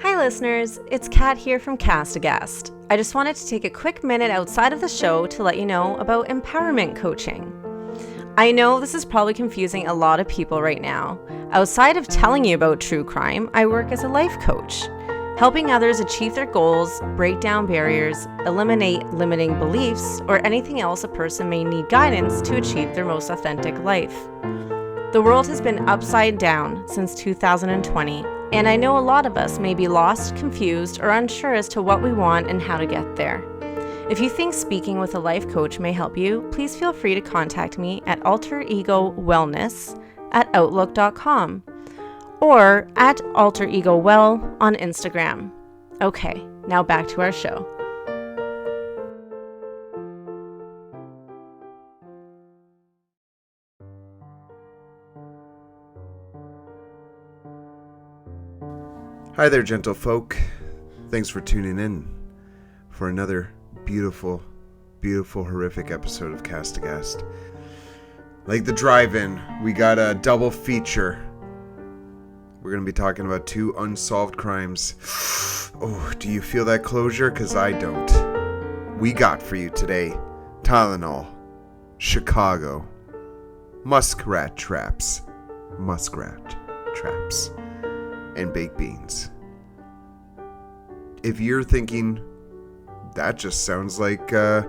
Hi listeners, it's Kat here from Aghast. I just wanted to take a quick minute outside of the show to let you know about empowerment coaching. I know this is probably confusing a lot of people right now. Outside of telling you about true crime, I work as a life coach, helping others achieve their goals, break down barriers, eliminate limiting beliefs, or anything else a person may need guidance to achieve their most authentic life. The world has been upside down since 2020, and I know a lot of us may be lost, confused, or unsure as to what we want and how to get there. If you think speaking with a life coach may help you, please feel free to contact me at alteregowellness@outlook.com or at alteregowell on Instagram. Okay, now back to our show. Hi there, gentle folk. Thanks for tuning in for another beautiful, horrific episode of Aghast. Like the drive-in, we got a double feature. We're going to be talking about 2 unsolved crimes. Oh, do you feel that closure? Because I don't. We got for you today Tylenol, Chicago, Muskrat traps, and baked beans. If you're thinking, that just sounds like a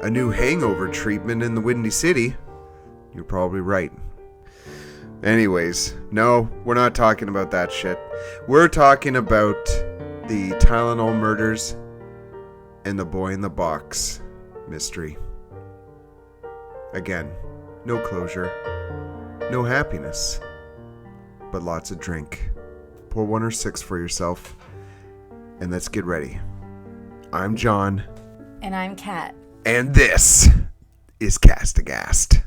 new hangover treatment in the Windy City, you're probably right. Anyways, no, we're not talking about that shit. We're talking about the Tylenol murders and the boy in the box mystery. Again, no closure, no happiness, but lots of drink. Pour 1 or 6 for yourself, and let's get ready. I'm John. And I'm Kat. And this is Aghast.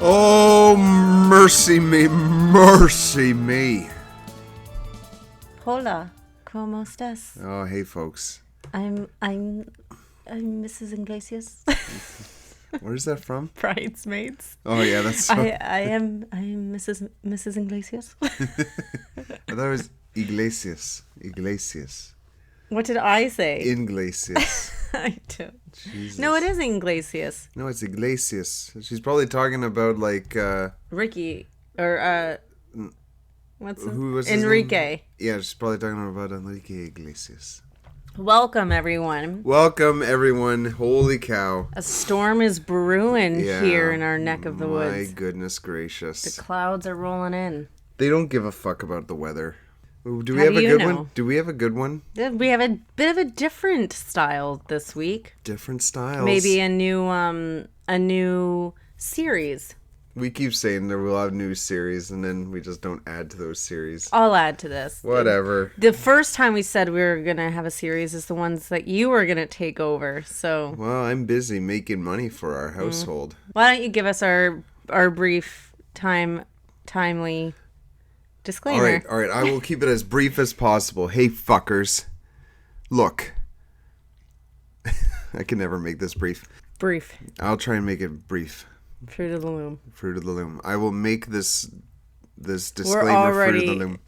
Oh, mercy me. Hola, ¿cómo estás? Oh, hey, folks. I'm Mrs. Iglesias. Where's that from? Bridesmaids. Oh, yeah, that's so... I am Mrs. Iglesias. I thought it was Iglesias. What did I say? Iglesias. I don't. Jesus. No, it is Iglesias. No, it's Iglesias. She's probably talking about like Ricky or what's who was his Enrique? name? Yeah, she's probably talking about Enrique Iglesias. Welcome everyone. Holy cow! A storm is brewing here in our neck of the woods. My goodness gracious! The clouds are rolling in. They don't give a fuck about the weather. Do we have a good one? Do we have a good one? We have a bit of a different style this week. Different styles. Maybe a new series. We keep saying that we'll have new series, and then we just don't add to those series. I'll add to this. Whatever. The first time we said we were gonna have a series is the ones that you were gonna take over. So. Well, I'm busy making money for our household. Why don't you give us our brief timely disclaimer. All right. I will keep it as brief as possible. Hey, fuckers. Look. I can never make this brief. Brief. I'll try and make it brief. Fruit of the loom. I will make this disclaimer fruit of the loom.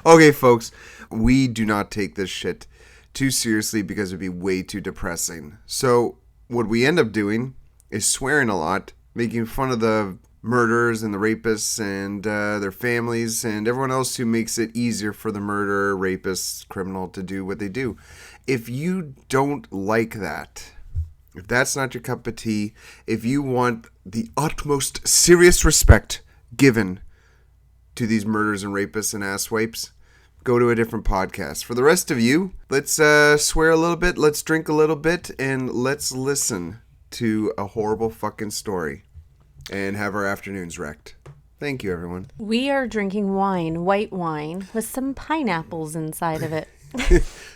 Okay, folks. We do not take this shit too seriously because it would be way too depressing. So what we end up doing is swearing a lot, making fun of the murderers and the rapists and their families and everyone else who makes it easier for the murderer, rapist, criminal to do what they do. If you don't like that, if that's not your cup of tea, if you want the utmost serious respect given to these murderers and rapists and asswipes, go to a different podcast. For the rest of you, let's swear a little bit, let's drink a little bit, and let's listen to a horrible fucking story. And have our afternoons wrecked. Thank you, everyone. We are drinking wine, white wine, with some pineapples inside of it.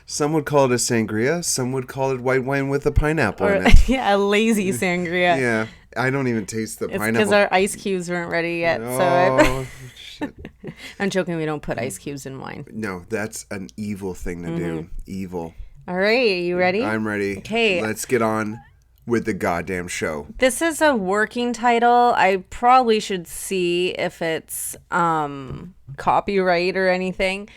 Some would call it a sangria. Some would call it white wine with a pineapple in it. Yeah, a lazy sangria. Yeah. I don't even taste the It's pineapple. because our ice cubes weren't ready yet. Oh, shit. I'm joking. We don't put ice cubes in wine. No, that's an evil thing to do. Evil. All right. Are you ready? I'm ready. Okay. Let's get on with the goddamn show. This is a working title. I probably should see if it's copyright or anything.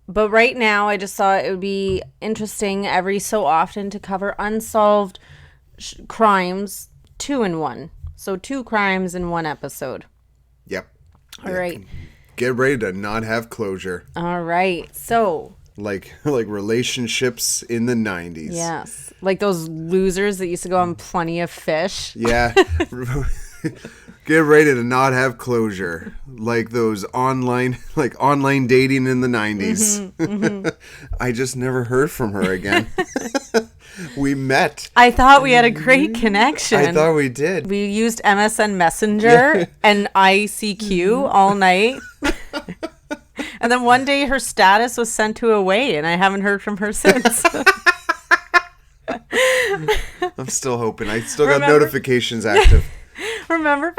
But right now, I just thought it would be interesting every so often to cover unsolved crimes 2 in 1. So 2 crimes in 1 episode. Yep. All right. Get ready to not have closure. All right. So... Like relationships in the 90s. Yes. Like those losers that used to go on Plenty of Fish. Yeah. Get ready to not have closure. Like those online dating in the 90s. I just never heard from her again. We met. I thought we had a great connection. I thought we did. We used MSN Messenger and ICQ all night. And then one day her status was sent to away, and I haven't heard from her since. I'm still hoping. I still got notifications active. Remember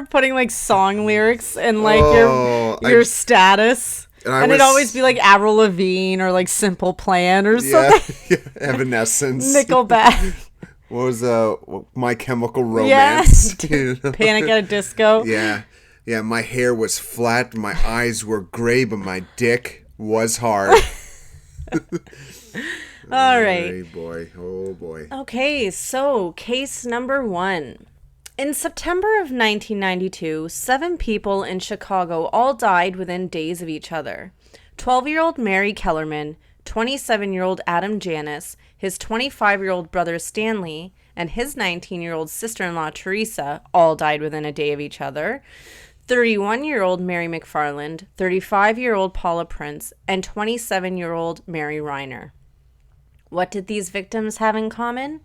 putting like song lyrics in like your status? And it'd always be like Avril Lavigne or like Simple Plan or something. Yeah, Evanescence. Nickelback. What was My Chemical Romance? Yeah. Panic at a Disco. Yeah. Yeah, my hair was flat, my eyes were gray, but my dick was hard. All right. Hey boy. Oh boy. Okay, so case number 1. In September of 1992, 7 people in Chicago all died within days of each other. 12-year-old Mary Kellerman, 27-year-old Adam Janis, his 25-year-old brother Stanley, and his 19-year-old sister-in-law Teresa all died within a day of each other. 31-year-old Mary McFarland, 35-year-old Paula Prince, and 27-year-old Mary Reiner. What did these victims have in common?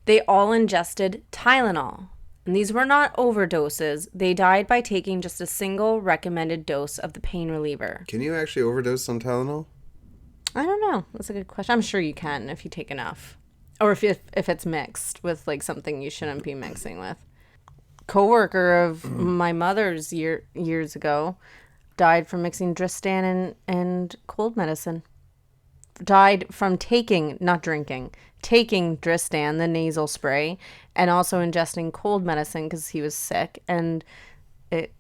They all ingested Tylenol. And these were not overdoses. They died by taking just a single recommended dose of the pain reliever. Can you actually overdose on Tylenol? I don't know. That's a good question. I'm sure you can if you take enough. Or if it's mixed with like something you shouldn't be mixing with. Coworker of my mother's years ago died from mixing Dristan and cold medicine. Died from taking, not drinking, taking Dristan, the nasal spray, and also ingesting cold medicine because he was sick, and it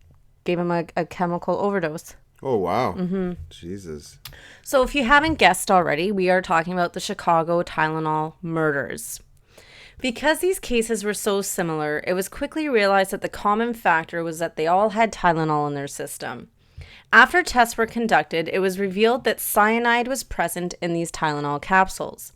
gave him a chemical overdose. Oh, wow. Mm-hmm. Jesus. So if you haven't guessed already, we are talking about the Chicago Tylenol murders. Because these cases were so similar, it was quickly realized that the common factor was that they all had Tylenol in their system. After tests were conducted, it was revealed that cyanide was present in these Tylenol capsules.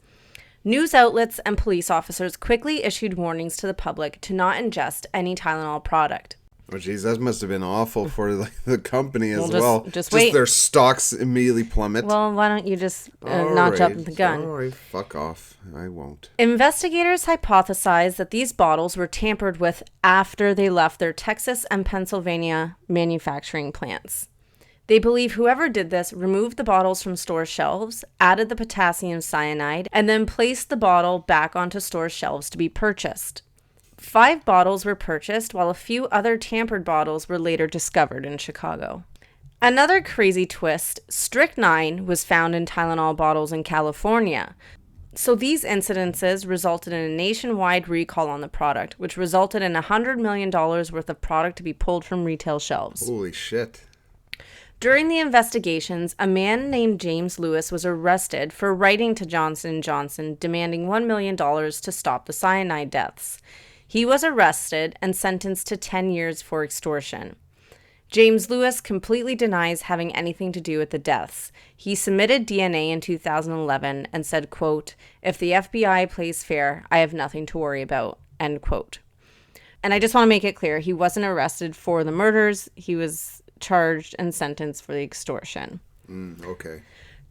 News outlets and police officers quickly issued warnings to the public to not ingest any Tylenol product. Oh, geez, that must have been awful for the company as well. Just wait. Their stocks immediately plummet. Well, why don't you just not jump the gun? All right, fuck off. I won't. Investigators hypothesized that these bottles were tampered with after they left their Texas and Pennsylvania manufacturing plants. They believe whoever did this removed the bottles from store shelves, added the potassium cyanide, and then placed the bottle back onto store shelves to be purchased. 5 bottles were purchased, while a few other tampered bottles were later discovered in Chicago. Another crazy twist, strychnine was found in Tylenol bottles in California. So these incidences resulted in a nationwide recall on the product, which resulted in $100 million worth of product to be pulled from retail shelves. Holy shit. During the investigations, a man named James Lewis was arrested for writing to Johnson & Johnson demanding $1 million to stop the cyanide deaths. He was arrested and sentenced to 10 years for extortion. James Lewis completely denies having anything to do with the deaths. He submitted DNA in 2011 and said, quote, "If the FBI plays fair, I have nothing to worry about," end quote. And I just want to make it clear, he wasn't arrested for the murders. He was charged and sentenced for the extortion. Okay.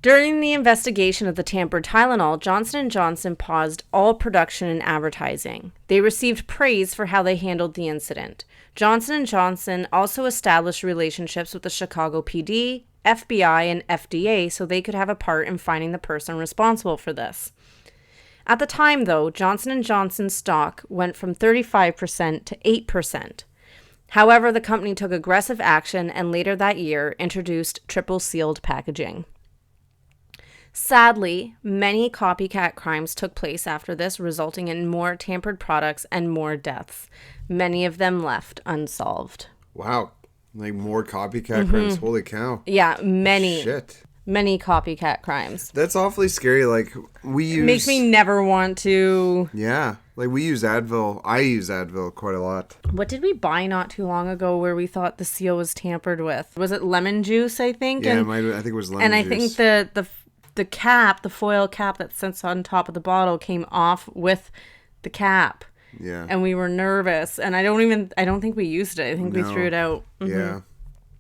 During the investigation of the tampered Tylenol, Johnson & Johnson paused all production and advertising. They received praise for how they handled the incident. Johnson & Johnson also established relationships with the Chicago PD, FBI, and FDA so they could have a part in finding the person responsible for this. At the time, though, Johnson & Johnson's stock went from 35% to 8%. However, the company took aggressive action and later that year introduced triple-sealed packaging. Sadly, many copycat crimes took place after this, resulting in more tampered products and more deaths. Many of them left unsolved. Wow. Like more copycat crimes. Holy cow. Yeah, many. Shit. Many copycat crimes. That's awfully scary. Like, we use... It makes me never want to... Yeah. Like, we use Advil. I use Advil quite a lot. What did we buy not too long ago where we thought the seal was tampered with? Was it lemon juice, I think? Yeah, I think it was lemon juice. And I think the cap, the foil cap that sits on top of the bottle came off with the cap. Yeah. And we were nervous. And I don't think we used it. I think we threw it out. Yeah.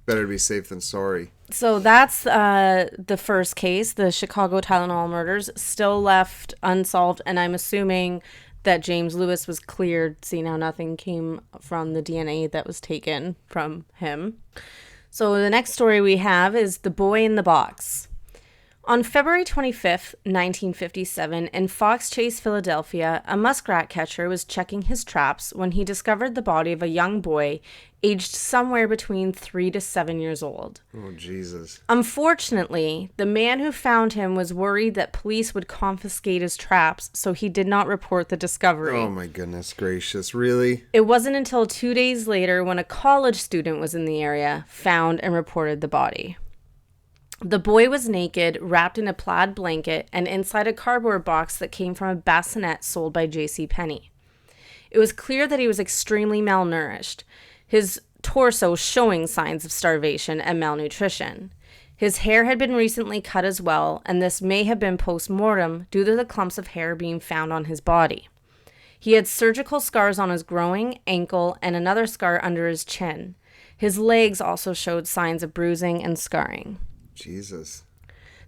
Better to be safe than sorry. So that's the first case, the Chicago Tylenol murders, still left unsolved. And I'm assuming that James Lewis was cleared, seeing how nothing came from the DNA that was taken from him. So the next story we have is The Boy in the Box. On February 25th, 1957, in Fox Chase, Philadelphia, a muskrat catcher was checking his traps when he discovered the body of a young boy aged somewhere between 3 to 7 years old. Oh, Jesus. Unfortunately, the man who found him was worried that police would confiscate his traps, so he did not report the discovery. Oh, my goodness gracious. Really? It wasn't until 2 days later, when a college student was in the area, found and reported the body. The boy was naked, wrapped in a plaid blanket, and inside a cardboard box that came from a bassinet sold by JCPenney. It was clear that he was extremely malnourished, his torso showing signs of starvation and malnutrition. His hair had been recently cut as well, and this may have been post-mortem due to the clumps of hair being found on his body. He had surgical scars on his groin, ankle, and another scar under his chin. His legs also showed signs of bruising and scarring. Jesus.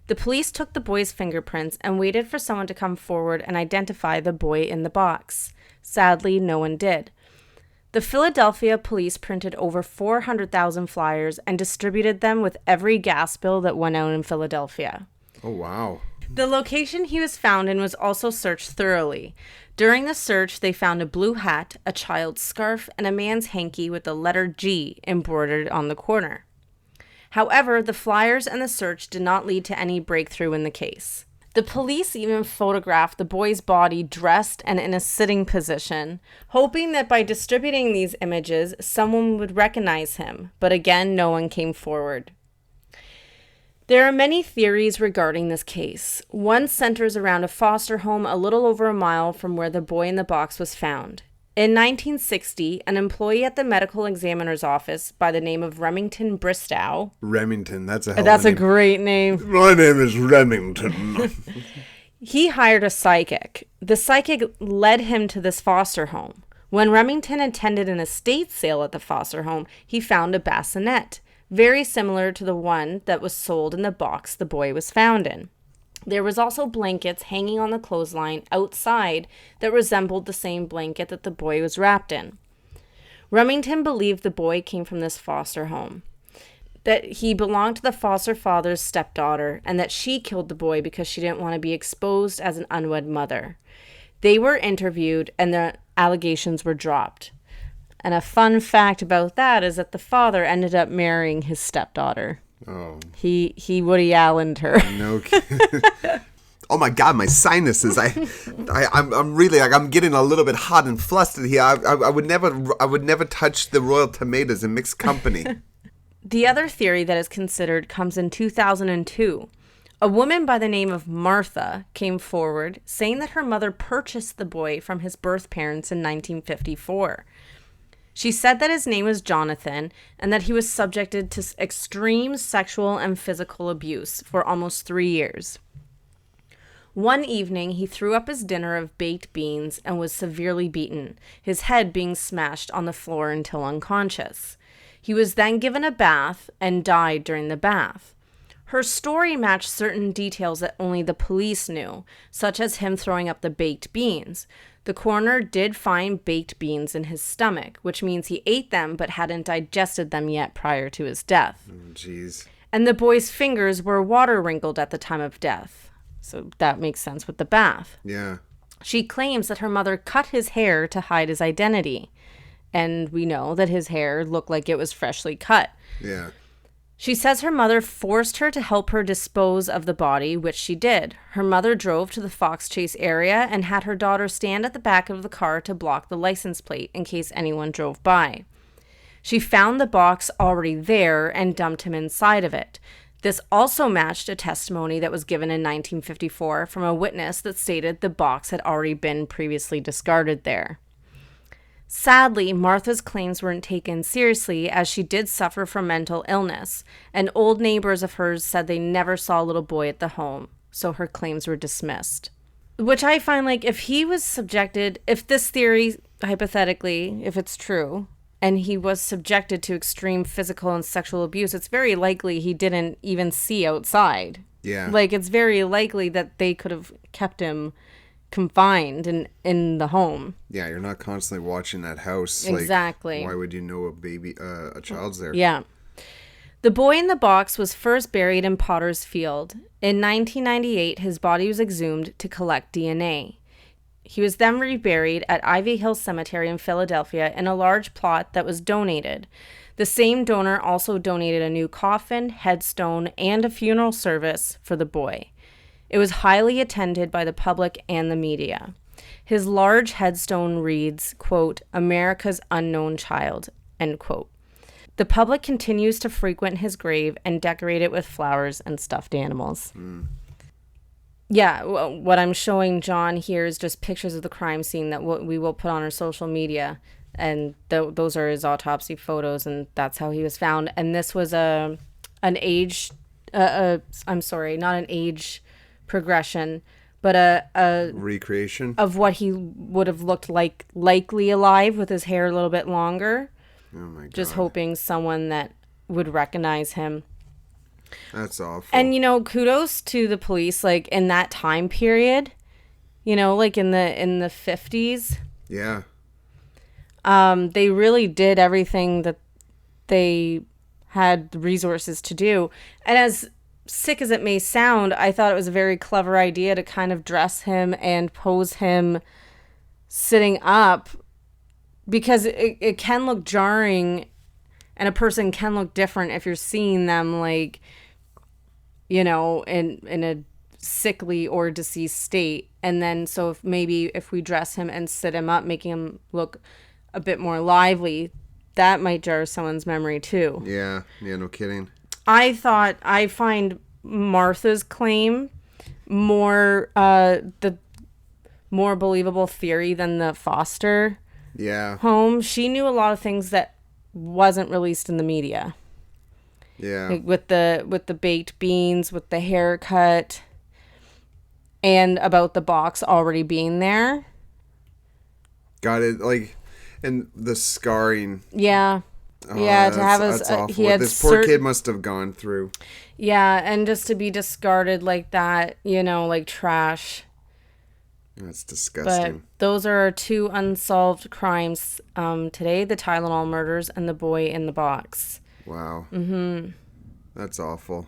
The police took the boy's fingerprints and waited for someone to come forward and identify the boy in the box. Sadly, no one did. The Philadelphia police printed over 400,000 flyers and distributed them with every gas bill that went out in Philadelphia. Oh, wow. The location he was found in was also searched thoroughly. During the search, they found a blue hat, a child's scarf, and a man's hanky with the letter G embroidered on the corner. However, the flyers and the search did not lead to any breakthrough in the case. The police even photographed the boy's body dressed and in a sitting position, hoping that by distributing these images, someone would recognize him, but again, no one came forward. There are many theories regarding this case. One centers around a foster home a little over a mile from where the boy in the box was found. In 1960, an employee at the medical examiner's office by the name of Remington Bristow. Remington, that's a hell That's of a a name. great name. My name is Remington. He hired a psychic. The psychic led him to this foster home. When Remington attended an estate sale at the foster home, he found a bassinet, very similar to the one that was sold in the box the boy was found in. There was also blankets hanging on the clothesline outside that resembled the same blanket that the boy was wrapped in. Remington believed the boy came from this foster home, that he belonged to the foster father's stepdaughter, and that she killed the boy because she didn't want to be exposed as an unwed mother. They were interviewed, and their allegations were dropped. And a fun fact about that is that the father ended up marrying his stepdaughter. Oh. He Woody Allen'd her. No kidding. Oh my God, my sinuses! I'm really like I'm getting a little bit hot and flustered here. I would never touch the royal tomatoes in mixed company. The other theory that is considered comes in 2002. A woman by the name of Martha came forward saying that her mother purchased the boy from his birth parents in 1954. She said that his name was Jonathan and that he was subjected to extreme sexual and physical abuse for almost 3 years. One evening, he threw up his dinner of baked beans and was severely beaten, his head being smashed on the floor until unconscious. He was then given a bath and died during the bath. Her story matched certain details that only the police knew, such as him throwing up the baked beans. The coroner did find baked beans in his stomach, which means he ate them but hadn't digested them yet prior to his death. Oh, jeez. And the boy's fingers were water wrinkled at the time of death. So that makes sense with the bath. Yeah. She claims that her mother cut his hair to hide his identity. And we know that his hair looked like it was freshly cut. Yeah. She says her mother forced her to help her dispose of the body, which she did. Her mother drove to the Fox Chase area and had her daughter stand at the back of the car to block the license plate in case anyone drove by. She found the box already there and dumped him inside of it. This also matched a testimony that was given in 1954 from a witness that stated the box had already been previously discarded there. Sadly, Martha's claims weren't taken seriously as she did suffer from mental illness, and old neighbors of hers said they never saw a little boy at the home, so her claims were dismissed. Which I find, like, if he was subjected, if this theory, hypothetically, if it's true, and he was subjected to extreme physical and sexual abuse, it's very likely he didn't even see outside. Yeah. Like, it's very likely that they could have kept him confined in the home. Yeah, you're not constantly watching that house. Exactly. Like, why would you know a child's there? Yeah. The boy in the box was first buried in Potter's Field. In 1998, his body was exhumed to collect DNA. He was then reburied at Ivy Hill Cemetery in Philadelphia in a large plot that was donated. The same donor also donated a new coffin, headstone, and a funeral service for the boy. It was highly attended by the public and the media. His large headstone reads, quote, "America's unknown child," end quote. The public continues to frequent his grave and decorate it with flowers and stuffed animals. Yeah, what I'm showing John here is just pictures of the crime scene that we will put on our social media. And those are his autopsy photos, and that's how he was found. And this was not an age progression, but a recreation of what he would have looked like, likely alive, with his hair a little bit longer. Oh my God. Just hoping someone that would recognize him. That's awful. And, you know, kudos to the police, like, in that time period, you know, like in the 50s. Yeah. They really did everything that they had the resources to do. And as sick as it may sound, I thought it was a very clever idea to kind of dress him and pose him sitting up, because it can look jarring, and a person can look different if you're seeing them, like, you know, in a sickly or deceased state. And then so if we dress him and sit him up, making him look a bit more lively, that might jar someone's memory too. Yeah, no kidding. I find Martha's claim the more believable theory than the Foster home. She knew a lot of things that wasn't released in the media. Yeah. Like with the baked beans, with the haircut, and about the box already being there. Got it. Like, and the scarring. Yeah. Oh, yeah, to have that's awful. he had this poor kid must have gone through. Yeah, and just to be discarded like that, you know, like trash. That's disgusting. But those are our two unsolved crimes today: the Tylenol murders and the boy in the box. Wow. Mm-hmm. That's awful.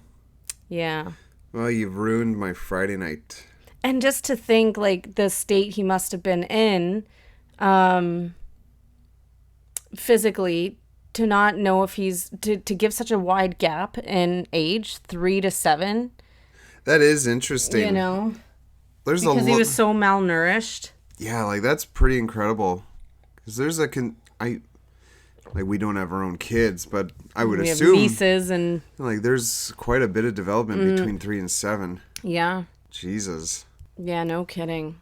Yeah. Well, you've ruined my Friday night. And just to think, like, the state he must have been in, physically, to not know if he's to give such a wide gap in age, 3 to 7. That is interesting. You know, because he was so malnourished. Yeah, like, that's pretty incredible. Because there's we don't have our own kids, but I would assume we have nieces, and like there's quite a bit of development between 3 and 7. Yeah. Jesus. Yeah, no kidding.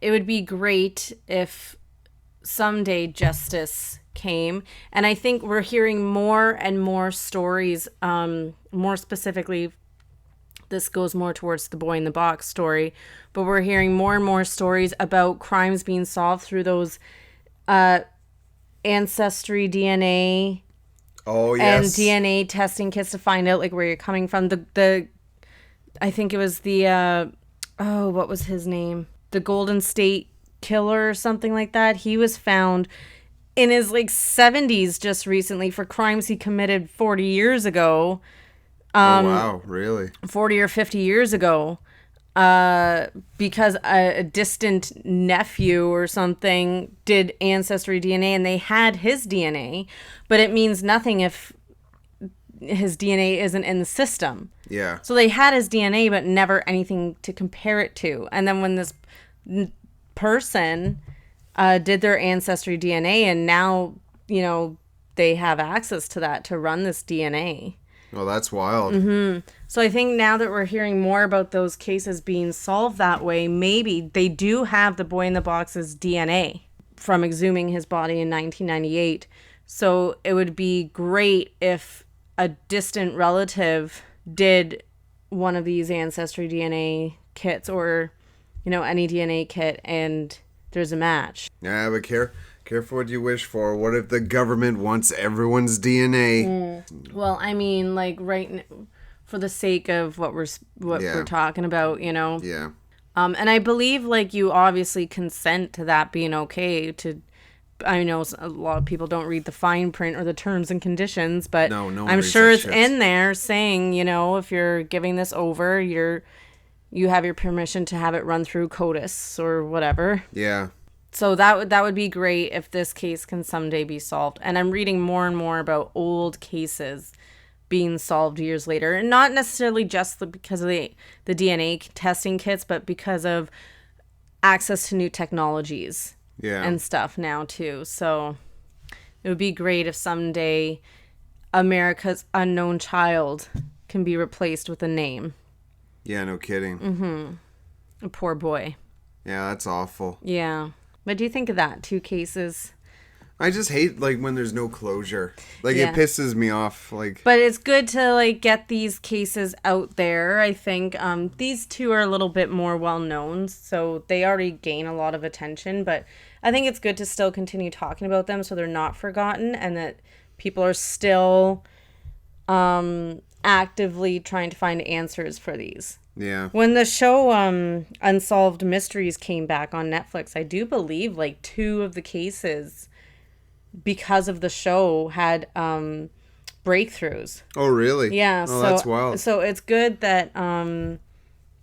It would be great if someday justice came, and I think we're hearing more and more stories, more specifically, this goes more towards the boy in the box story, but we're hearing more and more stories about crimes being solved through those ancestry DNA. Oh, yes. And DNA testing kits to find out, like, where you're coming from. The I think it was the what was his name? The Golden State Killer or something like that. He was found in his, like, 70s just recently for crimes he committed 40 years ago. Oh, wow, really? 40 or 50 years ago. because a distant nephew or something did ancestry DNA and they had his DNA, but it means nothing if his DNA isn't in the system. Yeah. So they had his DNA, but never anything to compare it to. And then when this person did their ancestry DNA, and now, they have access to that to run this DNA. Well, that's wild. So I think now that we're hearing more about those cases being solved that way, maybe they do have the boy in the box's DNA from exhuming his body in 1998. So it would be great if a distant relative did one of these ancestry DNA kits or, any DNA kit and there's a match. Yeah, but careful what you wish for. What if the government wants everyone's DNA? Well, I mean, like for the sake of what we're talking about, Yeah. And I believe like you obviously consent to that being okay. I know a lot of people don't read the fine print or the terms and conditions, but No one I'm reads sure that it's shit. in there saying, if you're giving this over, you have your permission to have it run through CODIS or whatever. Yeah. So that would be great if this case can someday be solved. And I'm reading more and more about old cases being solved years later, and not necessarily just because of the DNA testing kits, but because of access to new technologies. Yeah. And stuff now too. So it would be great if someday America's unknown child can be replaced with a name. Yeah, no kidding. A poor boy. Yeah, that's awful. Yeah. What do you think of that? 2 cases. I just hate when there's no closure. Yeah. It pisses me off. But it's good to get these cases out there. I think these 2 are a little bit more well known, so they already gain a lot of attention. But I think it's good to still continue talking about them so they're not forgotten and that people are still actively trying to find answers for these. Yeah. When the show Unsolved Mysteries came back on Netflix, I do believe 2 of the cases, because of the show, had breakthroughs. Oh, really? Yeah. Oh, that's wild. So it's good that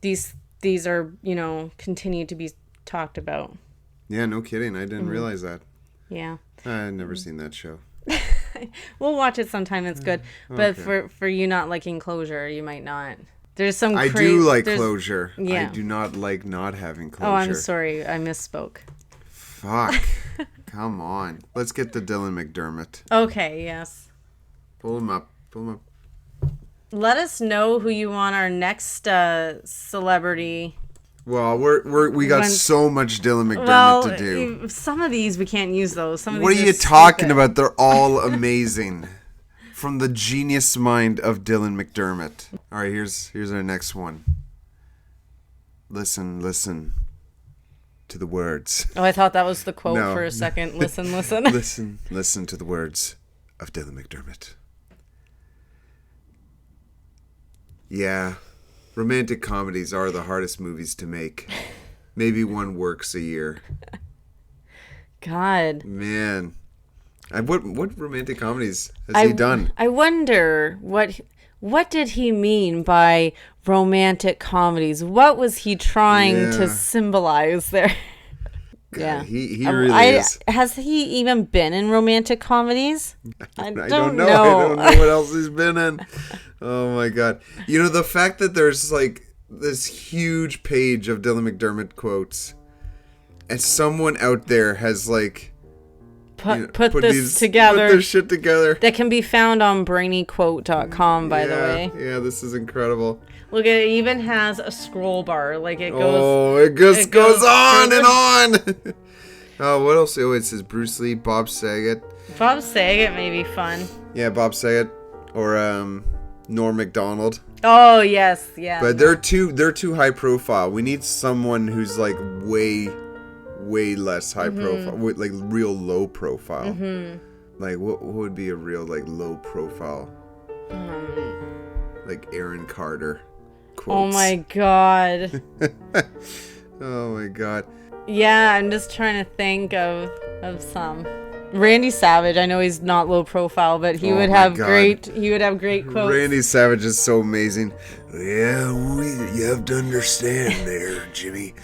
these are, continue to be talked about. Yeah, no kidding. I didn't realize that. Yeah. I'd never seen that show. We'll watch it sometime. It's good. But Okay. for you not liking closure, you might not. There's some I do like closure. Yeah. I do not like not having closure. Oh, I'm sorry. I misspoke. Fuck. Come on. Let's get to Dylan McDermott. Okay, yes. Pull him up. Let us know who you want our next celebrity. Well, we got so much Dylan McDermott Well, to do. some of these we can't use those. Some of What are these you stupid. talking about? They're all amazing. From the genius mind of Dylan McDermott. All right, here's our next one. Listen to the words. Oh, I thought that was the quote No. for a second. Listen. Listen to the words of Dylan McDermott. Yeah, romantic comedies are the hardest movies to make. Maybe one works a year. God. Man. What romantic comedies has he done? I wonder what did he mean by romantic comedies? What was he trying to symbolize there? Yeah. He really is. Has he even been in romantic comedies? I don't know. I don't know what else he's been in. Oh my god. The fact that there's this huge page of Dylan McDermott quotes and someone out there has put this together. Put this shit together. That can be found on brainyquote.com, by the way. Yeah, this is incredible. Look, it even has a scroll bar. It goes. Oh, it just goes on and on. Oh, what else? Oh, it says Bruce Lee, Bob Saget. Bob Saget may be fun. Yeah, Bob Saget or Norm Macdonald. Oh yes, yeah. But they're too high profile. We need someone who's way less high profile, real low profile. What would be a real low profile? Aaron Carter quotes. Oh my god. Oh my god. Yeah, I'm just trying to think of some. Randy Savage, I know he's not low profile, but he would have great quotes. Randy Savage is so amazing. Yeah, you have to understand there, Jimmy.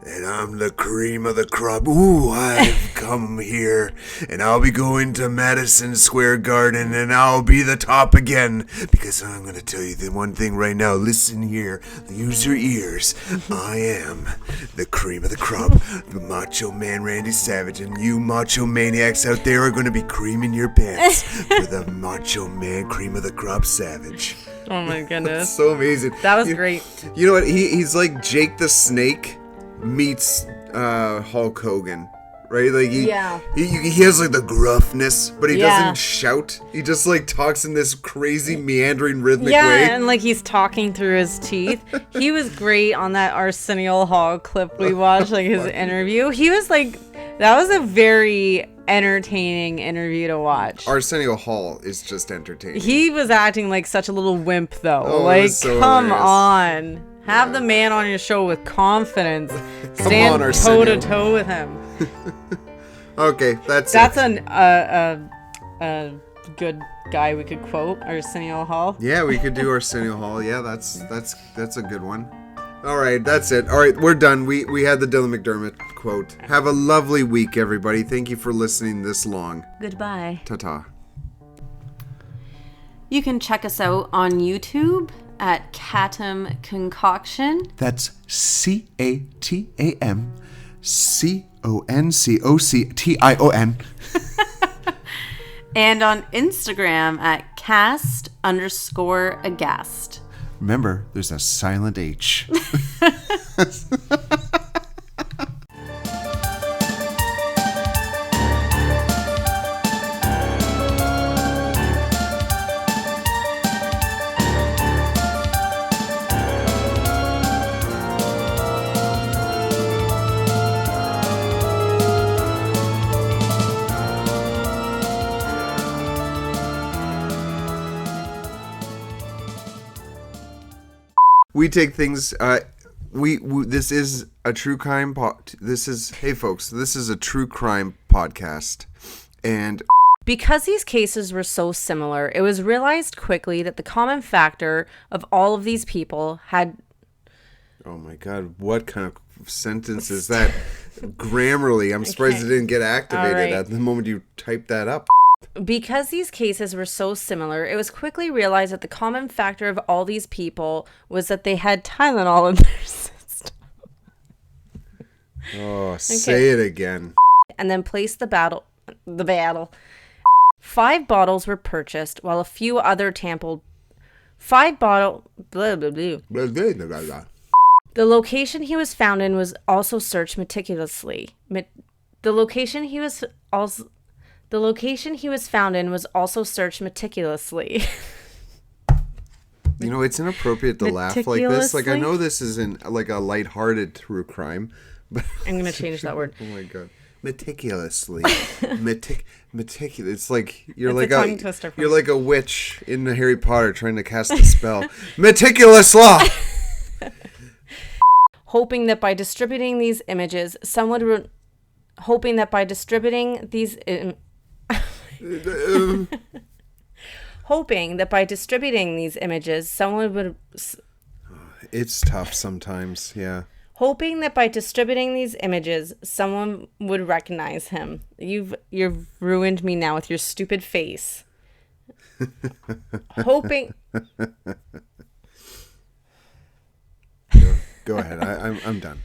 And I'm the cream of the crop. Ooh, I've come here, and I'll be going to Madison Square Garden, and I'll be the top again. Because I'm going to tell you the one thing right now. Listen here. Use your ears. I am the cream of the crop. The Macho Man Randy Savage, and you macho maniacs out there are going to be creaming your pants for the Macho Man Cream of the Crop Savage. Oh my goodness. So amazing. That was great. You know what? He's like Jake the Snake meets Hulk Hogan, right? Like he has like the gruffness, but he doesn't shout. He just like talks in this crazy meandering rhythmic way. Yeah, and like he's talking through his teeth. He was great on that Arsenio Hall clip we watched, like his interview. He was like, that was a very entertaining interview to watch. Arsenio Hall is just entertaining. He was acting like such a little wimp though. Oh, like, so come hilarious. on. Have the man on your show with confidence. Stand toe to toe with him. Okay, that's a good guy we could quote, Arsenio Hall. Yeah, we could do Arsenio Hall. Yeah, that's a good one. All right, that's it. All right, we're done. We had the Dylan McDermott quote. Have a lovely week, everybody. Thank you for listening this long. Goodbye. Ta-ta. You can check us out on YouTube at Catam Concoction. That's CATAM CONCOCTION. And on Instagram at cast_aghast. Remember, there's a silent H. We take things. This is a true crime. Hey folks, this is a true crime podcast, and because these cases were so similar, it was realized quickly that the common factor of all of these people had. Oh my God! What kind of sentence is that? Grammarly, I'm surprised it didn't get activated at the moment you typed that up. Because these cases were so similar, it was quickly realized that the common factor of all these people was that they had Tylenol in their system. Oh, say it again. And then placed the battle. 5 bottles were purchased, while a few other tampered. 5 bottle. Blah, blah, blah. Blah, blah, blah, blah, blah. The location he was found in was also searched meticulously. The location he was found in was also searched meticulously. You know, it's inappropriate to laugh like this. Like, I know this isn't like a lighthearted true crime, but I'm gonna change that word. Oh my God, meticulously, meticulous. It's like you're It's like a tongue twister for you're me. like a witch in Harry Potter trying to cast a spell. Meticulous law. Hoping that by distributing these images, someone would. Hoping that by distributing these. Hoping that by distributing these images, someone would. It's tough sometimes, yeah. Hoping that by distributing these images, someone would recognize him. You've ruined me now with your stupid face. Hoping. Go ahead. I'm done.